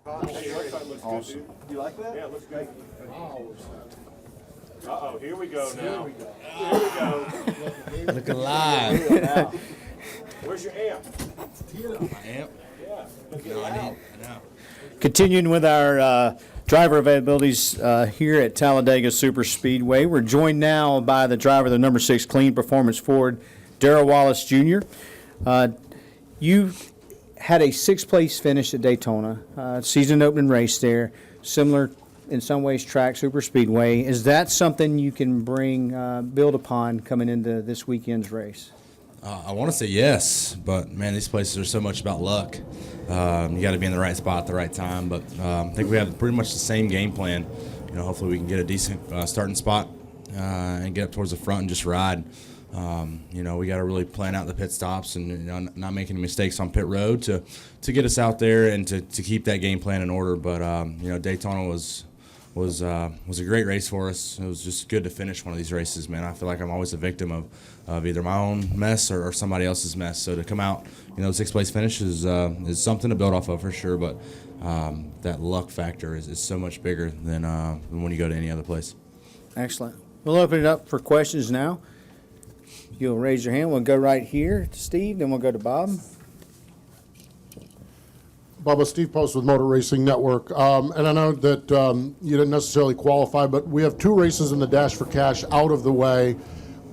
Hey, your website looks good, dude. You like that? Yeah, it looks great. Uh-oh, here we go now. Here we go. Look alive. Where's your amp? My amp? Yeah. Look No, I loud. need. I know. Continuing with our driver availabilities here at Talladega Superspeedway, we're joined now by the driver of the number 6 Clean Performance Ford, Bubba Wallace Jr. You had a 6th place finish at Daytona, season opening race there, similar in some ways track Superspeedway. Is that something you can build upon coming into this weekend's race? I want to say yes, but man, these places are so much about luck. You got to be in the right spot at the right time. But I think we have pretty much the same game plan. Hopefully we can get a decent starting spot and get up towards the front and just ride. We got to really plan out the pit stops and not make any mistakes on pit road to get us out there and to keep that game plan in order. But Daytona was a great race for us. It was just good to finish one of these races, man. I feel like I'm always a victim of either my own mess or somebody else's mess. So to come out, 6th place finish is something to build off of for sure. But that luck factor is so much bigger than when you go to any other place. Excellent. We'll open it up for questions now. You'll raise your hand. We'll go right here to Steve, then we'll go to Bob. Bubba, Steve Post with Motor Racing Network. And I know that you didn't necessarily qualify, but we have 2 races in the Dash for Cash out of the way.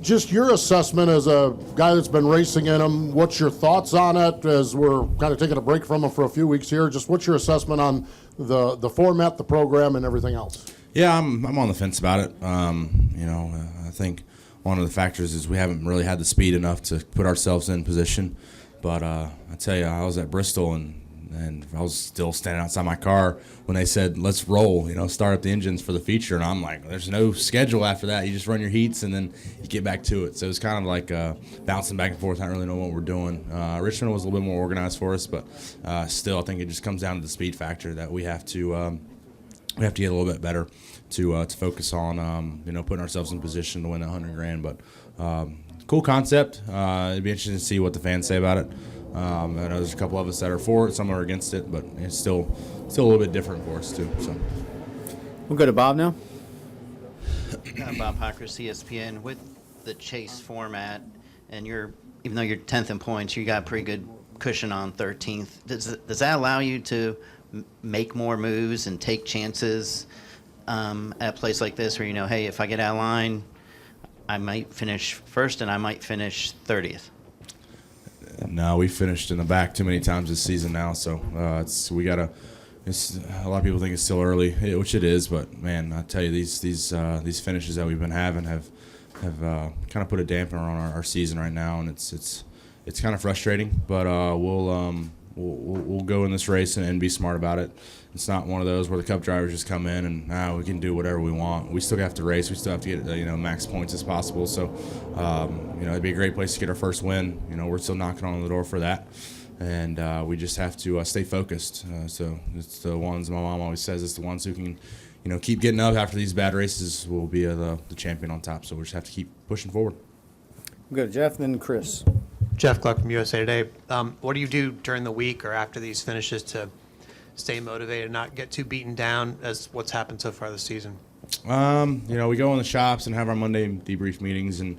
Just your assessment as a guy that's been racing in them, what's your thoughts on it as we're kind of taking a break from them for a few weeks here? Just what's your assessment on the format, the program, and everything else? Yeah, I'm on the fence about it. I think one of the factors is we haven't really had the speed enough to put ourselves in position. But I tell you, I was at Bristol and I was still standing outside my car when they said, let's roll, start up the engines for the feature. And I'm like, there's no schedule after that. You just run your heats and then you get back to it. So it was kind of like bouncing back and forth. I don't really know what we're doing. Richmond was a little bit more organized for us, but still I think it just comes down to the speed factor that we have to get a little bit better to focus on, putting ourselves in position to win $100,000. But cool concept. It'd be interesting to see what the fans say about it. I know there's a couple of us that are for it, some are against it, but it's still a little bit different for us too. So We'll go to Bob now. Bob Hocker, CSPN. With the chase format, and even though you're 10th in points, you got a pretty good cushion on 13th. Does that allow you to make more moves and take chances at a place like this where hey, if I get out of line, I might finish first and I might finish 30th? No, we finished in the back too many times this season now, so a lot of people think it's still early, which it is, but man, I tell you, these finishes that we've been having have kind of put a dampener on our season right now, and it's kind of frustrating, but we'll go in this race and be smart about it. It's not one of those where the Cup drivers just come in and we can do whatever we want. We still have to race. We still have to get max points as possible. So it'd be a great place to get our first win. We're still knocking on the door for that, and we just have to stay focused. So it's the ones my mom always says. It's the ones who can keep getting up after these bad races will be the champion on top. So we just have to keep pushing forward. We'll go to Jeff, then Chris. Jeff Gluck from USA Today. What do you do during the week or after these finishes to stay motivated and not get too beaten down as what's happened so far this season? We go in the shops and have our Monday debrief meetings, and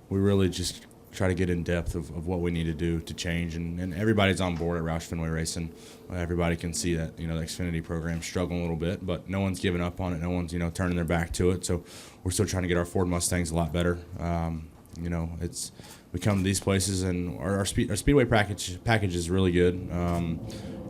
we really just try to get in depth of what we need to do to change. And everybody's on board at Roush Fenway Racing. Everybody can see that, the Xfinity program's struggling a little bit, but no one's giving up on it. No one's, turning their back to it. So we're still trying to get our Ford Mustangs a lot better. We come to these places, and our speedway package is really good.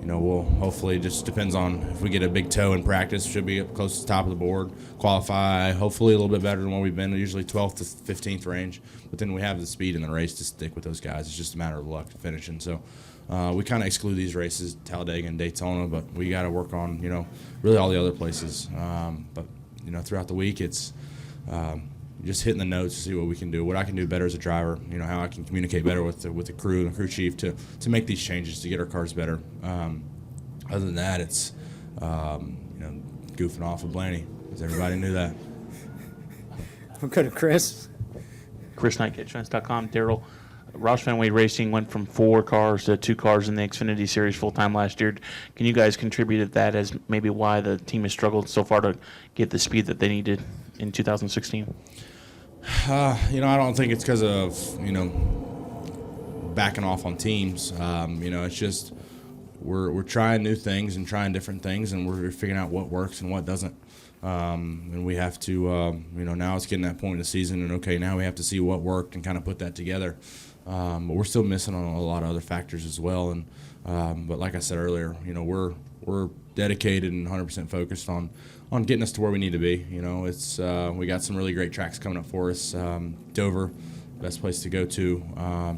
We'll hopefully, just depends on if we get a big toe in practice, should be up close to the top of the board, qualify hopefully a little bit better than what we've been, usually 12th to 15th range. But then we have the speed in the race to stick with those guys. It's just a matter of luck to finishing. So we kind of exclude these races, Talladega and Daytona, but we got to work on really all the other places. But throughout the week, it's just hitting the notes to see what we can do, what I can do better as a driver, how I can communicate better with the crew and the crew chief to make these changes to get our cars better. Other than that, it's goofing off with Blaney, because everybody knew that. We'll go to Chris. Chris Knight, CatchFence.com. Daryl, Roush Fenway Racing went from 4 cars to 2 cars in the Xfinity Series full-time last year. Can you guys contribute to that as maybe why the team has struggled so far to get the speed that they needed in 2016? I don't think it's because of, backing off on teams. It's just we're trying new things and trying different things, and we're figuring out what works and what doesn't. And we have to, now it's getting that point in the season, and okay, now we have to see what worked and kind of put that together. But we're still missing on a lot of other factors as well. And but like I said earlier, we're dedicated and 100% focused on getting us to where we need to be. It's we got some really great tracks coming up for us. Dover, best place to go to.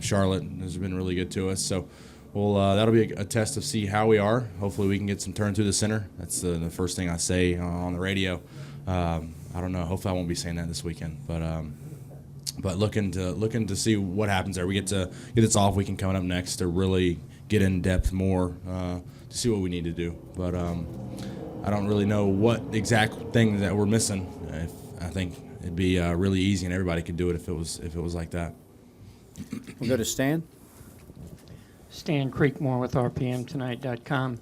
Charlotte has been really good to us. So. Well, that'll be a test to see how we are. Hopefully we can get some turn through the center. That's the first thing I say on the radio. I don't know. Hopefully I won't be saying that this weekend. But looking to see what happens there. We get to get this off weekend coming up next to really get in depth more to see what we need to do. But I don't really know what exact thing that we're missing. I think it'd be really easy and everybody could do it if it was like that. We'll go to Stan. Stan Creekmore with RPMTonight.com.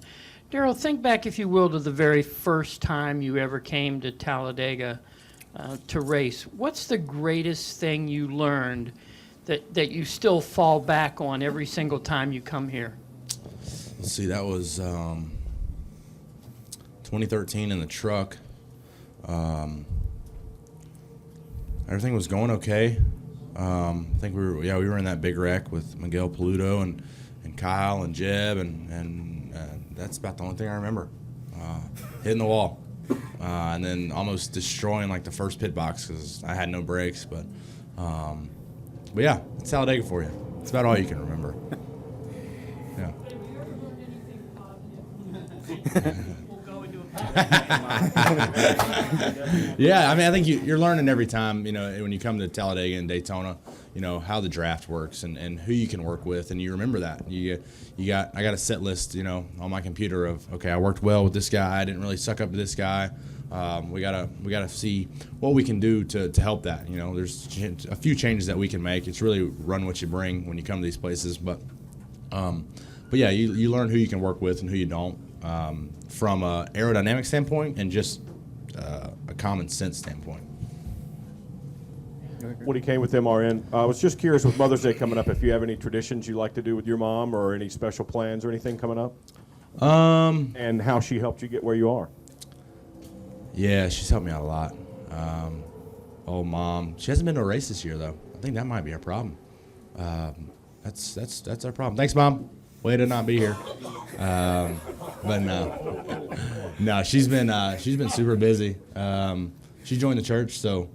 Darrell, think back, if you will, to the very first time you ever came to Talladega to race. What's the greatest thing you learned that you still fall back on every single time you come here? Let's see, that was 2013 in the truck. Everything was going okay. I think we were in that big wreck with Miguel Paludo and Kyle and Jeb, and that's about the only thing I remember. Hitting the wall, and then almost destroying like the first pit box because I had no brakes. But yeah, it's Talladega for you. It's about all you can remember. Yeah. Yeah, I think you're learning every time, when you come to Talladega and Daytona, how the draft works and who you can work with, and you remember that. I got a set list, on my computer of, okay, I worked well with this guy, I didn't really suck up to this guy. We gotta see what we can do to help that. There's a few changes that we can make. It's really run what you bring when you come to these places, but yeah, you learn who you can work with and who you don't. From an aerodynamic standpoint and just a common sense standpoint. Woody Kane with MRN. I was just curious, with Mother's Day coming up, if you have any traditions you like to do with your mom or any special plans or anything coming up? And how she helped you get where you are. Yeah, she's helped me out a lot. Mom. She hasn't been to a race this year, though. I think that might be our problem. That's our problem. Thanks, Mom. Way to not be here. But no, she's been super busy. She joined the church, so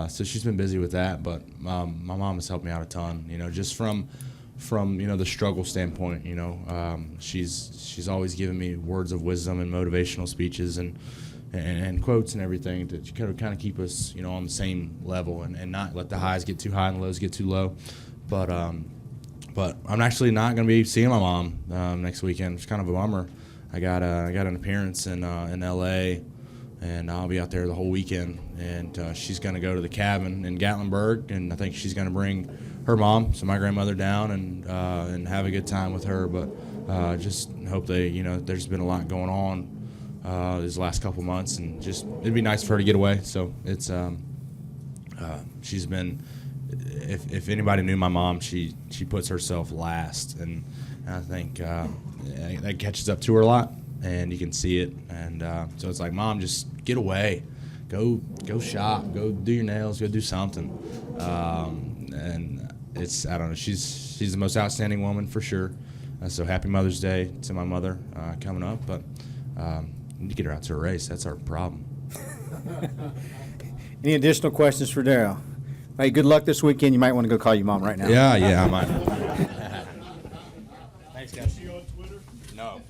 she's been busy with that. But my mom has helped me out a ton. Just from the struggle standpoint. She's always given me words of wisdom and motivational speeches and quotes and everything to kind of keep us on the same level and not let the highs get too high and the lows get too low. But I'm actually not going to be seeing my mom next weekend. It's kind of a bummer. I got an appearance in L.A., and I'll be out there the whole weekend. And she's going to go to the cabin in Gatlinburg, and I think she's going to bring her mom, so my grandmother, down and have a good time with her. But just hope there's been a lot going on these last couple months, and just it'd be nice for her to get away. So it's she's been. If anybody knew my mom, she puts herself last, and I think that catches up to her a lot, and you can see it. And so it's like, Mom, just get away, go shop, go do your nails, go do something. And it's, I don't know, she's the most outstanding woman for sure. So happy Mother's Day to my mother coming up, but we need to get her out to a race. That's our problem. Any additional questions for Darrell? Hey, good luck this weekend. You might want to go call your mom right now. Yeah, I might. Thanks, guys. See you on Twitter? No.